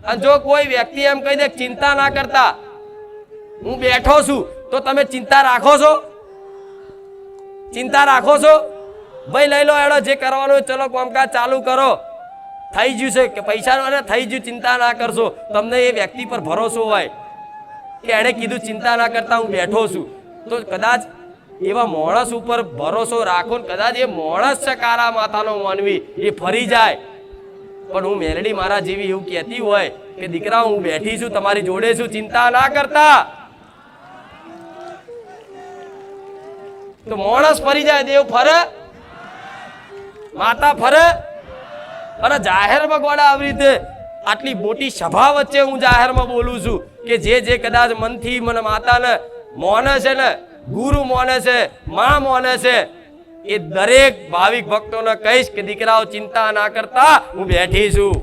અને જો કોઈ વ્યક્તિ એમ કહી દે ચિંતા ના કરતા, હું બેઠો છું, તો તમે ચિંતા રાખો છો? ચિંતા રાખો છો? ભાઈ લઈ લો એડો, જે કરવાનું ચલો કામકાજ ચાલુ કરો, થઈ ગયું છે કે પૈસાનું અને થઈ ગયું, ચિંતા ના કરશો. તમને એ વ્યક્તિ પર ભરોસો હોય કે એણે કીધું ચિંતા ના કરતા હું બેઠો છું, તો કદાચ એવા માણસ ઉપર ભરોસો રાખો, કદાચ એ માણસ છે કારા માથાનો માનવી, એ ફરી જાય. પણ હું મેલડી મારા જેવી એવું કહેતી હોય કે દીકરા હું બેઠી છું, તમારી જોડે છું, ચિંતા ના કરતા, તો માણસ ફરી જાય. દેવ ફરે, માતા ફરે. અને જાહેરમાં ગોળા આવી રીતે આટલી મોટી સભા વચ્ચે હું જાહેરમાં બોલું છું કે જે કદાચ મનથી મને માતાને મોને છે ને, ગુરુ મોને છે, માં મોને છે, એ દરેક ભાવિક ભક્તોને કહીશ કે દીકરાઓ ચિંતા ના કરતા, હું બેઠી છું.